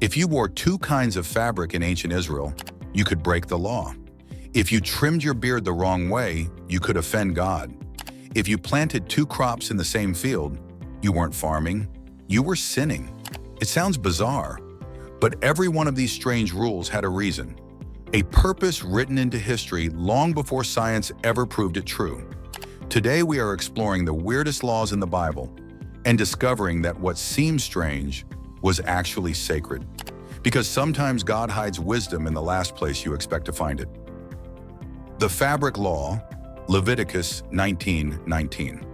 If you wore two kinds of fabric in ancient Israel, you could break the law. If you trimmed your beard the wrong way, you could offend God. If you planted two crops in the same field, you weren't farming, you were sinning. It sounds bizarre, but every one of these strange rules had a reason, a purpose written into history long before science ever proved it true. Today we are exploring the weirdest laws in the Bible and discovering that what seems strange was actually sacred. Because sometimes God hides wisdom in the last place you expect to find it. The fabric law, Leviticus 19:19.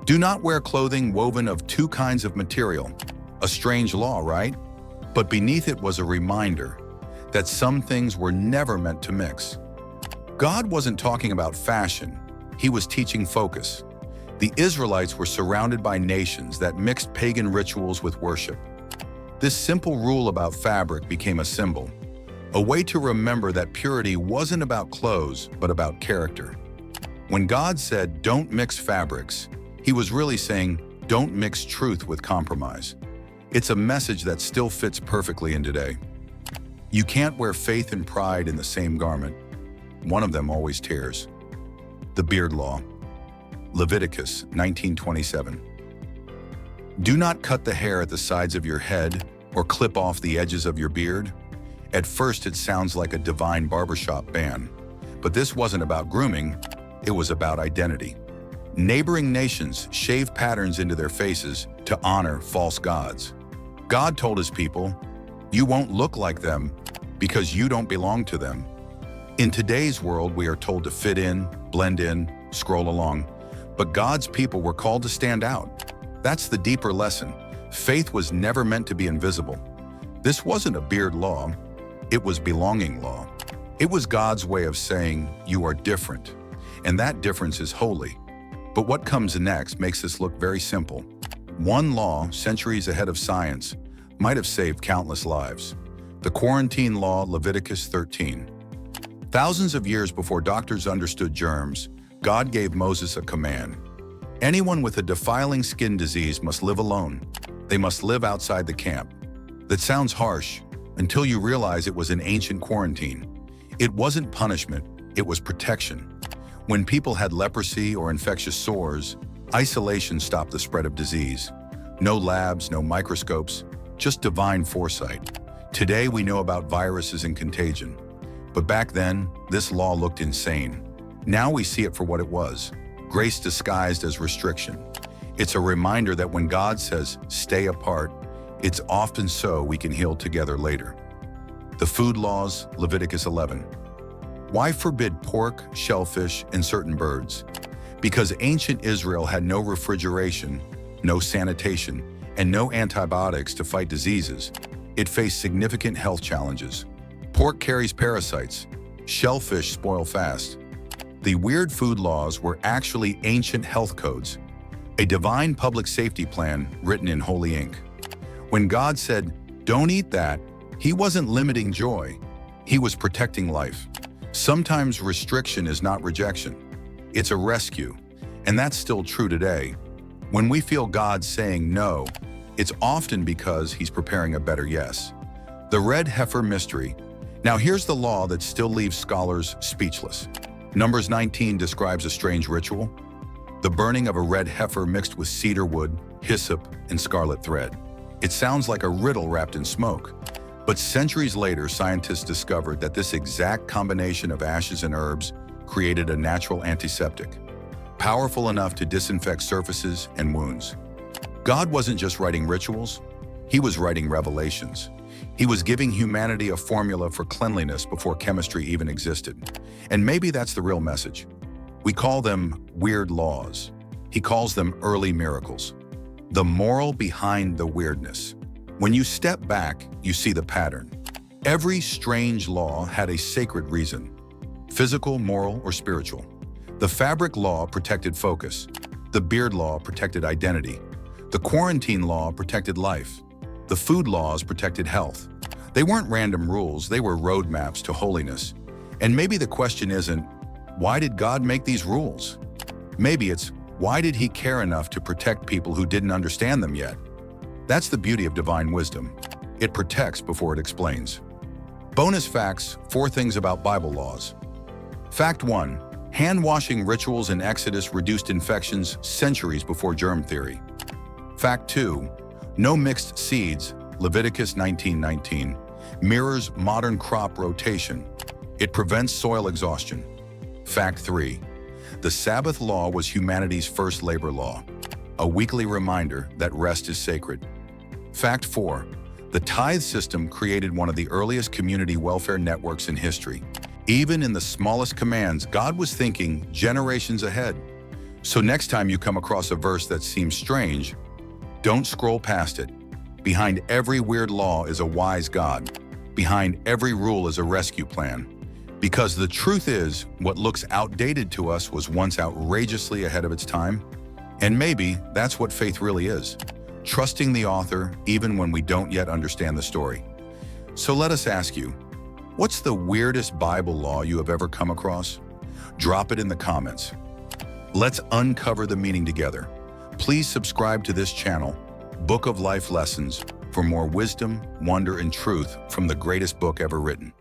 Do not wear clothing woven of two kinds of material. A strange law, right? But beneath it was a reminder that some things were never meant to mix. God wasn't talking about fashion, he was teaching focus. The Israelites were surrounded by nations that mixed pagan rituals with worship. This simple rule about fabric became a symbol, a way to remember that purity wasn't about clothes, but about character. When God said, "Don't mix fabrics," he was really saying, "Don't mix truth with compromise." It's a message that still fits perfectly in today. You can't wear faith and pride in the same garment. One of them always tears. The beard law, Leviticus 19:27. Do not cut the hair at the sides of your head or clip off the edges of your beard. At first, it sounds like a divine barbershop ban, but this wasn't about grooming, it was about identity. Neighboring nations shaved patterns into their faces to honor false gods. God told his people, "You won't look like them because you don't belong to them." In today's world, we are told to fit in, blend in, scroll along, but God's people were called to stand out. That's the deeper lesson. Faith was never meant to be invisible. This wasn't a beard law, it was belonging law. It was God's way of saying, "You are different," and that difference is holy. But what comes next makes this look very simple. One law, centuries ahead of science, might have saved countless lives. The quarantine law, Leviticus 13. Thousands of years before doctors understood germs, God gave Moses a command. Anyone with a defiling skin disease must live alone. They must live outside the camp. That sounds harsh until you realize it was an ancient quarantine. It wasn't punishment, it was protection. When people had leprosy or infectious sores, isolation stopped the spread of disease. No labs, no microscopes, just divine foresight. Today we know about viruses and contagion. But back then, this law looked insane. Now we see it for what it was, grace disguised as restriction. It's a reminder that when God says, "Stay apart," it's often so we can heal together later. The food laws, Leviticus 11. Why forbid pork, shellfish, and certain birds? Because ancient Israel had no refrigeration, no sanitation, and no antibiotics to fight diseases. It faced significant health challenges. Pork carries parasites. Shellfish spoil fast. The weird food laws were actually ancient health codes, a divine public safety plan written in holy ink. When God said, "Don't eat that," he wasn't limiting joy, he was protecting life. Sometimes restriction is not rejection, it's a rescue, and that's still true today. When we feel God saying no, it's often because he's preparing a better yes. The red heifer mystery. Now here's the law that still leaves scholars speechless. Numbers 19 describes a strange ritual, the burning of a red heifer mixed with cedar wood, hyssop, and scarlet thread. It sounds like a riddle wrapped in smoke. But centuries later, scientists discovered that this exact combination of ashes and herbs created a natural antiseptic, powerful enough to disinfect surfaces and wounds. God wasn't just writing rituals, he was writing revelations. He was giving humanity a formula for cleanliness before chemistry even existed. And maybe that's the real message. We call them weird laws. He calls them early miracles. The moral behind the weirdness. When you step back, you see the pattern. Every strange law had a sacred reason, physical, moral, or spiritual. The fabric law protected focus. The beard law protected identity. The quarantine law protected life. The food laws protected health. They weren't random rules, they were roadmaps to holiness. And maybe the question isn't, why did God make these rules? Maybe it's, why did he care enough to protect people who didn't understand them yet? That's the beauty of divine wisdom. It protects before it explains. Bonus facts, 4 things about Bible laws. Fact 1. Hand-washing rituals in Exodus reduced infections centuries before germ theory. Fact 2. No mixed seeds, Leviticus 19:19, mirrors modern crop rotation. It prevents soil exhaustion. Fact 3. The Sabbath law was humanity's first labor law, a weekly reminder that rest is sacred. Fact 4. The tithe system created one of the earliest community welfare networks in history. Even in the smallest commands, God was thinking generations ahead. So next time you come across a verse that seems strange, don't scroll past it. Behind every weird law is a wise God. Behind every rule is a rescue plan. Because the truth is, what looks outdated to us was once outrageously ahead of its time. And maybe that's what faith really is. Trusting the author even when we don't yet understand the story. So let us ask you, what's the weirdest Bible law you have ever come across? Drop it in the comments. Let's uncover the meaning together. Please subscribe to this channel, Book of Life Lessons, for more wisdom, wonder, and truth from the greatest book ever written.